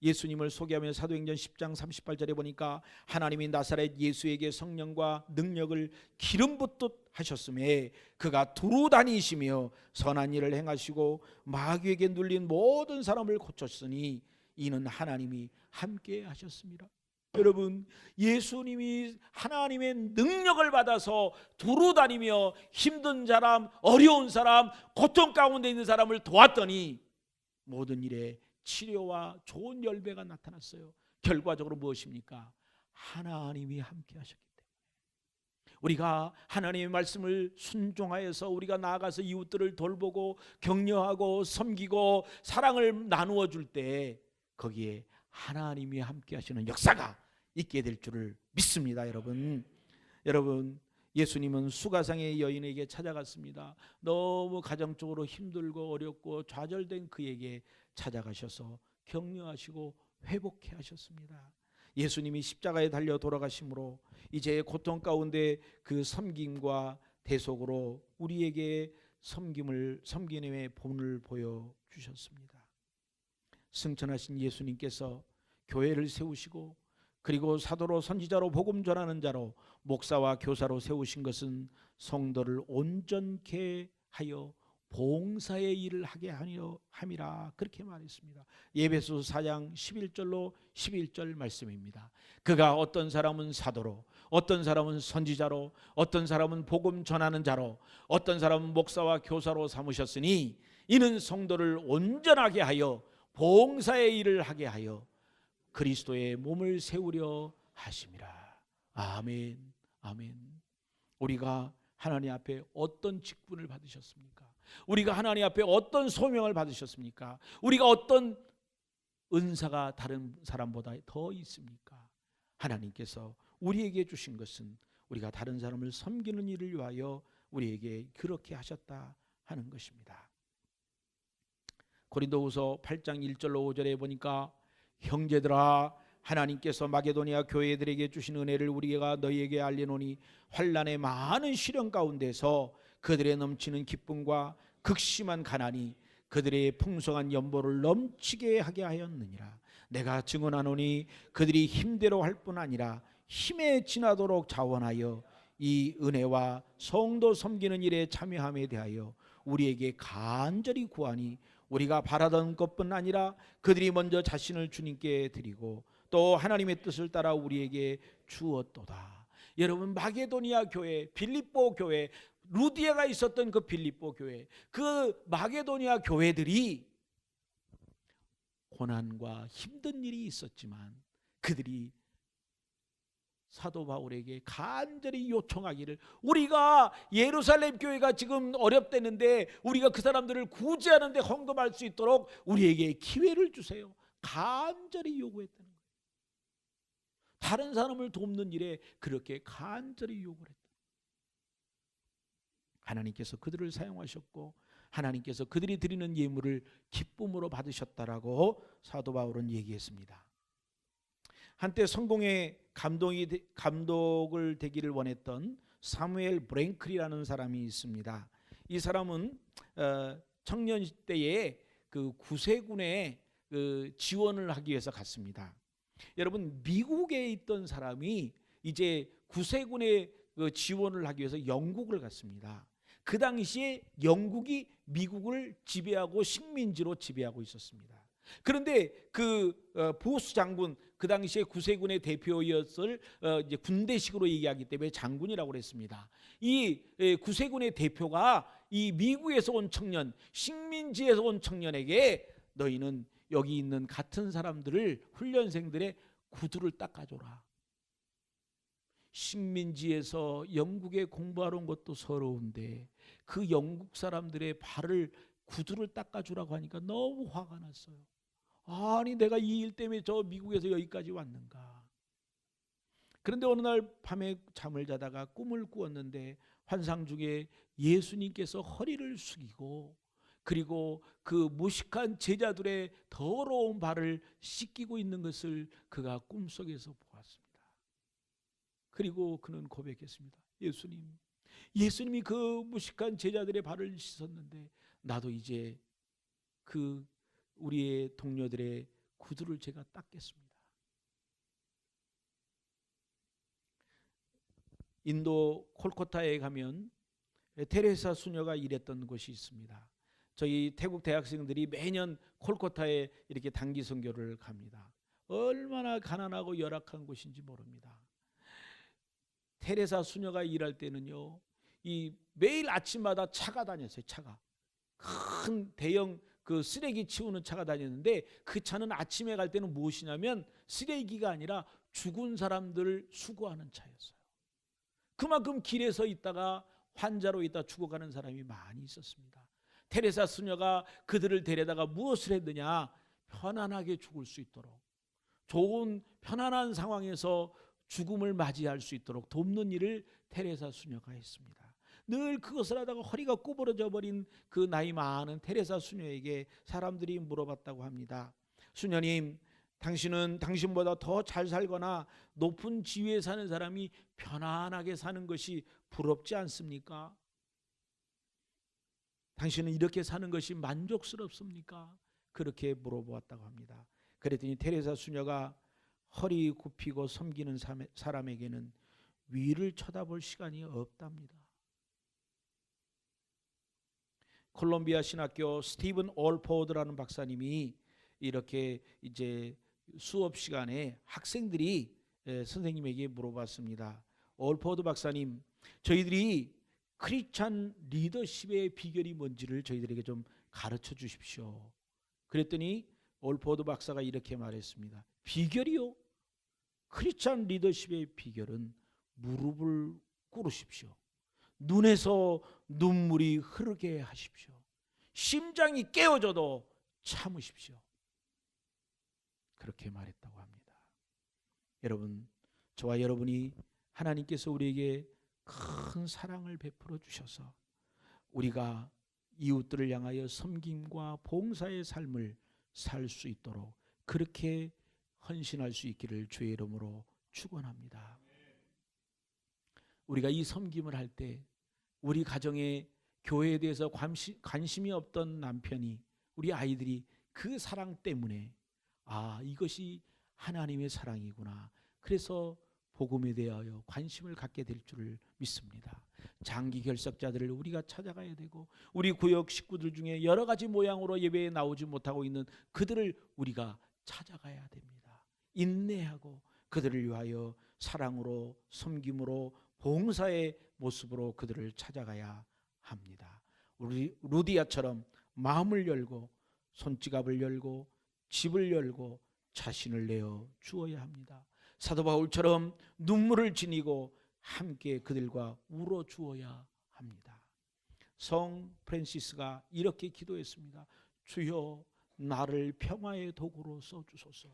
예수님을 소개하며 사도행전 10장 38절에 보니까 하나님이 나사렛 예수에게 성령과 능력을 기름 붓듯 하셨음에 그가 두루 다니시며 선한 일을 행하시고 마귀에게 눌린 모든 사람을 고쳤으니 이는 하나님이 함께 하셨습니다. 여러분, 예수님이 하나님의 능력을 받아서 두루 다니며 힘든 사람, 어려운 사람, 고통 가운데 있는 사람을 도왔더니 모든 일에 치료와 좋은 열매가 나타났어요. 결과적으로 무엇입니까? 하나님이 함께 하셨기 때문에 우리가 하나님의 말씀을 순종하여서 우리가 나아가서 이웃들을 돌보고 격려하고 섬기고 사랑을 나누어 줄 때 거기에 하나님이 함께 하시는 역사가 있게 될 줄을 믿습니다. 여러분, 예수님은 수가상의 여인에게 찾아갔습니다. 너무 가정적으로 힘들고 어렵고 좌절된 그에게 찾아가셔서 격려하시고 회복해 하셨습니다. 예수님이 십자가에 달려 돌아가심으로 이제 고통 가운데 그 섬김과 대속으로 우리에게 섬김의 본을 보여주셨습니다. 승천하신 예수님께서 교회를 세우시고 그리고 사도로 선지자로 복음 전하는 자로 목사와 교사로 세우신 것은 성도를 온전케 하여 봉사의 일을 하게 하려 함이라 그렇게 말했습니다. 에베소서 4장 11절로 11절 말씀입니다. 그가 어떤 사람은 사도로, 어떤 사람은 선지자로, 어떤 사람은 복음 전하는 자로, 어떤 사람은 목사와 교사로 삼으셨으니 이는 성도를 온전하게 하여 봉사의 일을 하게 하여 그리스도의 몸을 세우려 하심이라. 아멘, 아멘. 우리가 하나님 앞에 어떤 직분을 받으셨습니까? 우리가 하나님 앞에 어떤 소명을 받으셨습니까? 우리가 어떤 은사가 다른 사람보다 더 있습니까? 하나님께서 우리에게 주신 것은 우리가 다른 사람을 섬기는 일을 위하여 우리에게 그렇게 하셨다 하는 것입니다. 고린도후서 8장 1절로 5절에 보니까 형제들아, 하나님께서 마게도니아 교회들에게 주신 은혜를 우리가 너희에게 알리노니 환난의 많은 시련 가운데서 그들의 넘치는 기쁨과 극심한 가난이 그들의 풍성한 연보를 넘치게 하게 하였느니라. 내가 증언하노니 그들이 힘대로 할 뿐 아니라 힘에 지나도록 자원하여 이 은혜와 성도 섬기는 일에 참여함에 대하여 우리에게 간절히 구하니 우리가 바라던 것뿐 아니라 그들이 먼저 자신을 주님께 드리고 또 하나님의 뜻을 따라 우리에게 주었도다. 여러분, 마게도니아 교회, 빌립보 교회, 루디아가 있었던 그 빌립보 교회, 그 마게도니아 교회들이 고난과 힘든 일이 있었지만 그들이 사도 바울에게 간절히 요청하기를, 우리가 예루살렘 교회가 지금 어렵다는데 우리가 그 사람들을 구제하는데 헌금할 수 있도록 우리에게 기회를 주세요. 간절히 요구했다는 거예요. 다른 사람을 돕는 일에 그렇게 간절히 요구를 했다. 하나님께서 그들을 사용하셨고 하나님께서 그들이 드리는 예물을 기쁨으로 받으셨다라고 사도 바울은 얘기했습니다. 한때 성공의 감독을 되기를 원했던 사무엘 브랭클이라는 사람이 있습니다. 이 사람은 청년 때에 그 구세군에 지원을 하기 위해서 갔습니다. 여러분, 미국에 있던 사람이 이제 구세군에 지원을 하기 위해서 영국을 갔습니다. 그 당시에 영국이 미국을 지배하고 식민지로 지배하고 있었습니다. 그런데 그 보스 장군, 그 당시에 구세군의 대표였을 이제 군대식으로 얘기하기 때문에 장군이라고 그랬습니다. 이 구세군의 대표가 이 미국에서 온 청년, 식민지에서 온 청년에게 너희는 여기 있는 같은 사람들을 훈련생들의 구두를 닦아줘라. 식민지에서 영국에 공부하러 온 것도 서러운데 그 영국 사람들의 발을 구두를 닦아주라고 하니까 너무 화가 났어요. 아니 내가 이 일 때문에 저 미국에서 여기까지 왔는가. 그런데 어느 날 밤에 잠을 자다가 꿈을 꾸었는데 환상 중에 예수님께서 허리를 숙이고 그리고 그 무식한 제자들의 더러운 발을 씻기고 있는 것을 그가 꿈속에서 보았습니다. 그리고 그는 고백했습니다. 예수님이 그 무식한 제자들의 발을 씻었는데 나도 이제 그 우리의 동료들의 구두를 제가 닦겠습니다. 인도 콜카타에 가면 테레사 수녀가 일했던 곳이 있습니다. 저희 태국 대학생들이 매년 콜카타에 이렇게 단기 선교를 갑니다. 얼마나 가난하고 열악한 곳인지 모릅니다. 테레사 수녀가 일할 때는요, 이 매일 아침마다 차가 다녔어요. 차가 큰 대형 그 쓰레기 치우는 차가 다녔는데 그 차는 아침에 갈 때는 무엇이냐면 쓰레기가 아니라 죽은 사람들을 수거하는 차였어요. 그만큼 길에 서 있다가 환자로 있다 죽어가는 사람이 많이 있었습니다. 테레사 수녀가 그들을 데려다가 무엇을 했느냐? 편안하게 죽을 수 있도록, 좋은 편안한 상황에서 죽음을 맞이할 수 있도록 돕는 일을 테레사 수녀가 했습니다. 늘 그것을 하다가 허리가 구부러져 버린 그 나이 많은 테레사 수녀에게 사람들이 물어봤다고 합니다. 수녀님, 당신은 당신보다 더 잘 살거나 높은 지위에 사는 사람이 편안하게 사는 것이 부럽지 않습니까? 당신은 이렇게 사는 것이 만족스럽습니까? 그렇게 물어보았다고 합니다. 그랬더니 테레사 수녀가 허리 굽히고 섬기는 사람에게는 위를 쳐다볼 시간이 없답니다. 콜롬비아 신학교 스티븐 올포드라는 박사님이 이렇게 이제 수업 시간에 학생들이 선생님에게 물어봤습니다. 올포드 박사님, 저희들이 크리스찬 리더십의 비결이 뭔지를 저희들에게 좀 가르쳐 주십시오. 그랬더니 올포드 박사가 이렇게 말했습니다. 비결이요? 크리스찬 리더십의 비결은 무릎을 꿇으십시오. 눈에서 눈물이 흐르게 하십시오. 심장이 깨어져도 참으십시오. 그렇게 말했다고 합니다. 여러분, 저와 여러분이 하나님께서 우리에게 큰 사랑을 베풀어 주셔서 우리가 이웃들을 향하여 섬김과 봉사의 삶을 살 수 있도록 그렇게 헌신할 수 있기를 주의 이름으로 축원합니다. 우리가 이 섬김을 할 때 우리 가정에 교회에 대해서 관심이 없던 남편이, 우리 아이들이 그 사랑 때문에 이것이 하나님의 사랑이구나, 그래서 복음에 대하여 관심을 갖게 될 줄을 믿습니다. 장기 결석자들을 우리가 찾아가야 되고 우리 구역 식구들 중에 여러 가지 모양으로 예배에 나오지 못하고 있는 그들을 우리가 찾아가야 됩니다. 인내하고 그들을 위하여 사랑으로, 섬김으로, 봉사의 모습으로 그들을 찾아가야 합니다. 우리 루디아처럼 마음을 열고 손지갑을 열고 집을 열고 자신을 내어 주어야 합니다. 사도 바울처럼 눈물을 지니고 함께 그들과 울어 주어야 합니다. 성 프란시스가 이렇게 기도했습니다. 주여 나를 평화의 도구로 써주소서.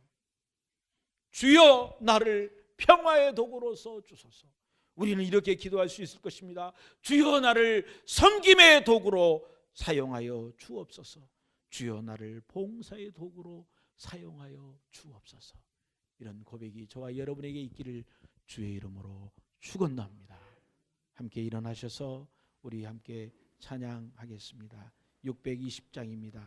주여 나를 평화의 도구로 써주소서. 우리는 이렇게 기도할 수 있을 것입니다. 주여 나를 섬김의 도구로 사용하여 주옵소서. 주여 나를 봉사의 도구로 사용하여 주옵소서. 이런 고백이 저와 여러분에게 있기를 주의 이름으로 축원합니다. 함께 일어나셔서 우리 함께 찬양하겠습니다. 620장입니다.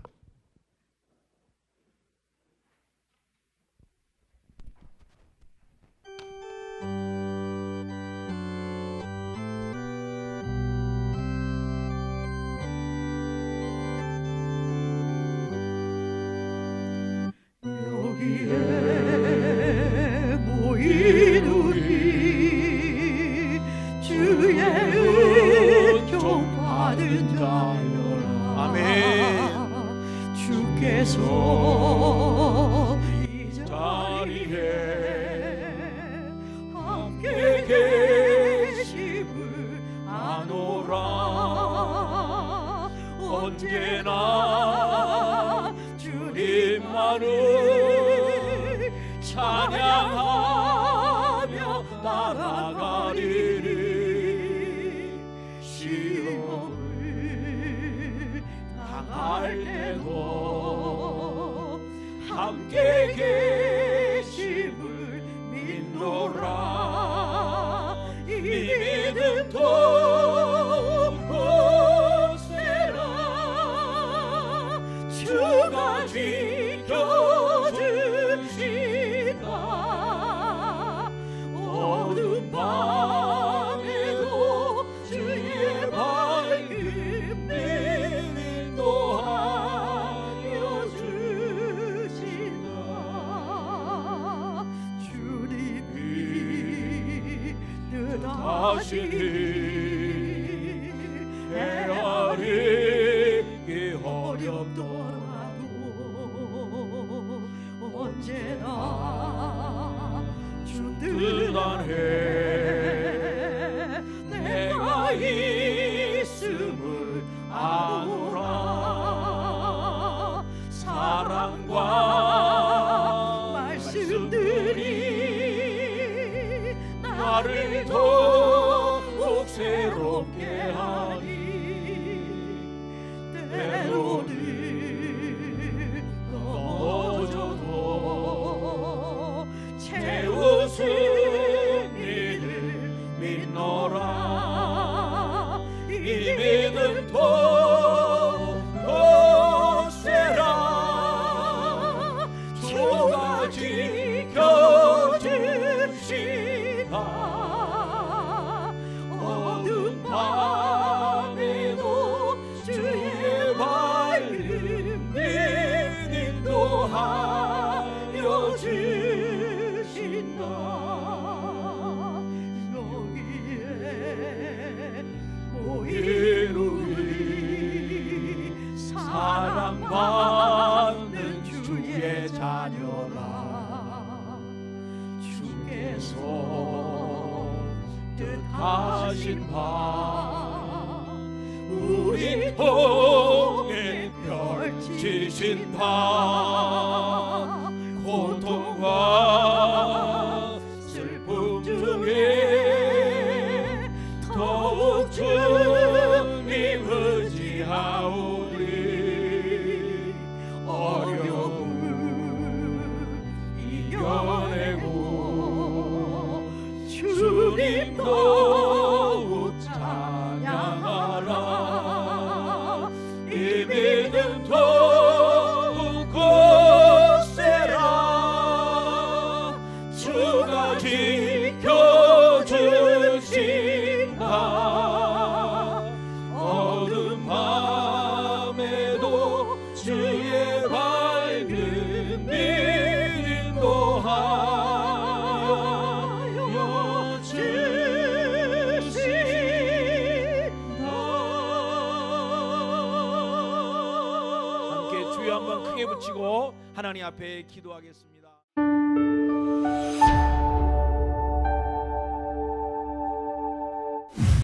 여기에 주의 은총 받은 자여라. 아멘. 주께서 이 자리에 함께 계심을 아노라. 언제나 주님만을 찬양하며 따라가리니 시험을 당할 때도 함께 계심을 믿노라. 이 믿음도 굳세라. 주가 지켜주신다. 어둠 밤에도 주의 밝은 빛 인도하여 주신다. 주님이 뜻하시니 헤아리기 어렵더라도 언제나 주 뜻안에 내가 있음을 아노라. 사랑과 말씀들이 나를 더욱 새롭게 하니 때로는 넘어져도 채우신 이를 믿노라. 이 믿음도 굳세라. 주가 지켜주신다. 어둠 밤에도 주의 밝은 빛 인도하여 주신다. 여기에 모인 우리 사랑받는 주의 자녀라. 주께서 뜻하신 바 우리 통에 펼치신 바 고통과 슬픔 중에 더욱 주님 의지하오리. 어려움 이겨내고 주님 더욱 찬양하라. 이 믿음 더욱 굳세라. 주가 지켜주신다. 어둠 밤에도 주의 밝은 빛 인도하여 주신다. 함께 주여 한번 크게 붙이고 하나님 앞에 기도하겠습니다.